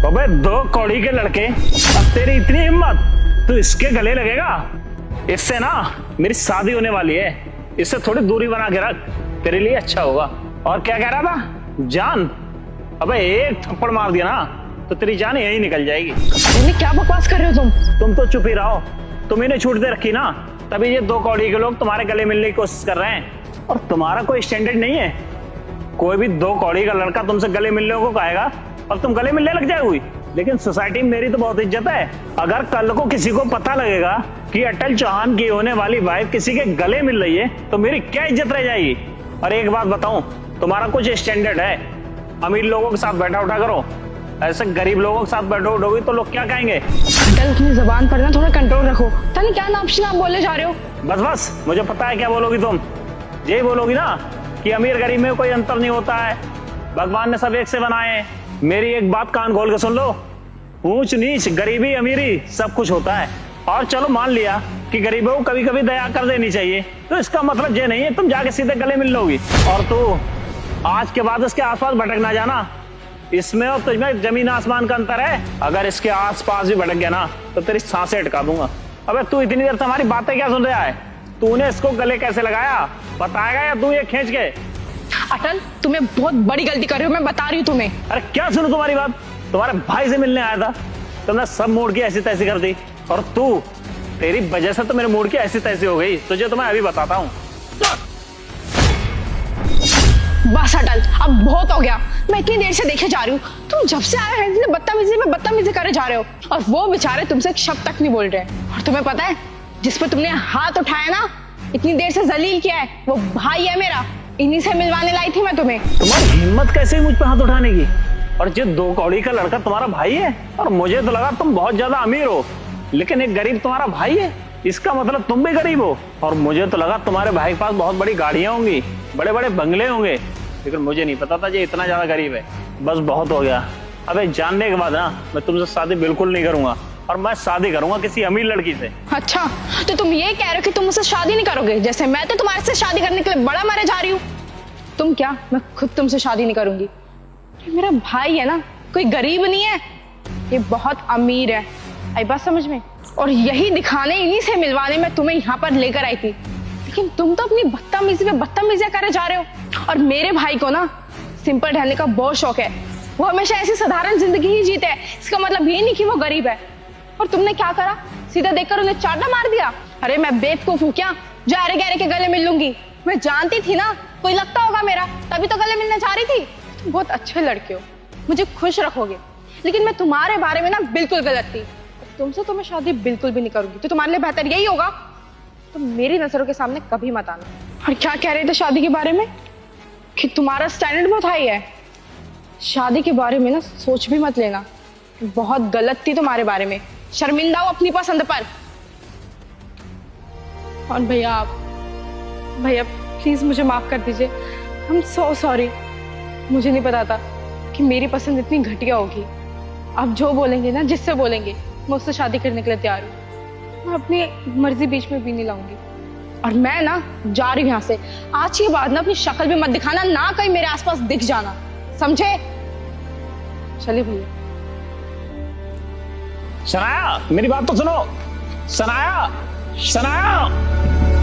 अबे दो कौड़ी के लड़के, अब तेरी इतनी हिम्मत, तू इसके गले लगेगा? इससे ना मेरी शादी होने वाली है, इससे थोड़ी दूरी बना के रख, तेरे लिए अच्छा होगा। और क्या कह रहा था? जान? अबे एक थप्पड़ मार दिया ना तो तेरी जान यहीं निकल जाएगी। क्या बकवास कर रहे हो तुम तो चुप ही रहो, तुम इन्हें छूट दे रखी ना, तभी ये दो कौड़ी के लोग तुम्हारे गले मिलने की कोशिश कर रहे हैं। और तुम्हारा कोई स्टैंडर्ड नहीं है, कोई भी दो कौड़ी का लड़का तुमसे गले मिलने को कहेगा और तुम गले मिलने लग जाओगी। लेकिन सोसाइटी में मेरी तो बहुत इज्जत है, अगर कल को किसी को पता लगेगा कि अटल चौहान की होने वाली वाइफ किसी के गले मिल रही है तो मेरी क्या इज्जत रह जाएगी। और एक बात बताऊं, तुम्हारा कुछ स्टैंडर्ड है, अमीर लोगों के साथ बैठा उठा करो, ऐसे गरीब लोगों के साथ बैठो उठोगी तो लोग क्या कहेंगे? अटल, अपनी जुबान पर ना थोड़ा कंट्रोल रखो। तनी क्या नाम आप बोले जा रहे हो? बस बस, मुझे पता है क्या बोलोगी तुम। यही बोलोगी ना कि अमीर गरीब में कोई अंतर नहीं होता है, भगवान ने सब एक से बनाए हैं। मेरी एक बात कान खोल के सुन लो, ऊंच नीच गरीबी अमीरी सब कुछ होता है। और चलो मान लिया कि गरीबों को कभी कभी दया कर देनी चाहिए, तो इसका मतलब ये नहीं है तुम जाके सीधे गले मिल लोगी। और तू आज के बाद इसके आसपास भटक ना जाना, इसमें और तुझमें जमीन आसमान का अंतर है। अगर इसके आसपास भी भटक गया ना तो तेरी सांसें अटका दूंगा। अबे तू इतनी देर से हमारी बातें क्या सुन रहा है? तूने इसको गले कैसे लगाया बताएगा या तू ये खींच के? अटल, तुम्हें बहुत बड़ी गलती कर रही हो, मैं बता रही हूँ तुम्हें। अरे क्या सुनूं तुम्हारी बात? तुम्हारे भाई से मिलने आया था, तुमने सब मूड की ऐसी तैसी कर दी, और तू, तेरी वजह से तो मेरे मूड की ऐसी तैसी हो गई, तुझे तो मैं अभी बताता हूँ। बस अटल, अब बहुत हो गया। मैं इतनी देर से देखे जा रही हूँ, तुम जब से आए हैं बदतमीजी करे जा रहे हो, और वो बेचारे तुमसे एक शब्द तक नहीं बोल रहे। और तुम्हें पता है, जिस पर तुमने हाथ उठाया ना, इतनी देर से जलील किया है, वो भाई है मेरा, इन्हीं से मिलवाने लाई थी मैं तुम्हें। तुम्हारी हिम्मत कैसे हुई मुझ पर हाथ उठाने की? और जो दो कौड़ी का लड़का तुम्हारा भाई है, और मुझे तो लगा तुम बहुत ज्यादा अमीर हो, लेकिन एक गरीब तुम्हारा भाई है, इसका मतलब तुम भी गरीब हो। और मुझे तो लगा तुम्हारे भाई के पास बहुत बड़ी गाड़ियां होंगी, बड़े बड़े बंगले होंगे, लेकिन मुझे नहीं पता था ये इतना ज्यादा गरीब है। बस बहुत हो गया, अबे जानने के बाद ना मैं तुमसे शादी बिल्कुल नहीं करूंगा, और मैं शादी करूंगा किसी अमीर लड़की से। अच्छा, तो तुम ये कह रहे हो कि तुम मुझसे शादी नहीं करोगे? जैसे मैं तो तुम्हारे से शादी करने के लिए बड़ा मरे जा रही हूँ। तुम क्या, मैं खुद तुमसे शादी नहीं करूंगी। मेरा भाई है ना, कोई गरीब नहीं है, ये बहुत अमीर है, आई बात समझ में? और यही दिखाने, इन्हीं से मिलवाने मैं तुम्हें यहाँ पर लेकर आई थी, लेकिन तुम तो अपनी बदतमीजी पे बदतमीजियां करे जा रहे हो। और मेरे भाई को ना सिंपल रहने का बहुत शौक है, वो हमेशा ऐसी साधारण जिंदगी ही जीते है, इसका मतलब ये नहीं कि वो गरीब है। और तुमने क्या करा, सीधा देखकर उन्हें चाटा मार दिया। अरे मैं बेवकूफ हूँ क्या, जो अरे गहरे के गले मिल लूंगी? मैं जानती थी ना कोई लगता होगा मेरा, तभी तो गले मिलने जा रही थी। तुम बहुत अच्छे लड़के हो, मुझे खुश रखोगे, लेकिन मैं तुम्हारे बारे में ना बिल्कुल गलत थी। तुमसे तो मैं शादी बिल्कुल भी नहीं करूंगी, तो तुम्हारे लिए बेहतर यही होगा तो मेरी नजरों के सामने कभी मत आना। और क्या कह रहे थे शादी के बारे में, कि तुम्हारा स्टैंडर्ड बहुत हाई है? शादी के बारे में ना सोच भी मत लेना, बहुत गलत थी तुम्हारे बारे में। शर्मिंदा हो अपनी पसंद पर। और भैया प्लीज मुझे माफ कर दीजिए, आई एम सो सॉरी। मुझे नहीं पता था कि मेरी पसंद इतनी घटिया होगी। आप जो बोलेंगे ना, जिससे बोलेंगे, मैं उससे शादी करने के लिए तैयार हूँ। मैं अपनी मर्जी बीच में भी नहीं लाऊंगी। और मैं ना जा रही हूँ यहाँ से। आज के बाद ना अपनी शक्ल भी मत दिखाना, ना कहीं मेरे आसपास दिख जाना, समझे? चलिए भैया। सनाया, मेरी बात तो सुनो। सनाया, सनाया।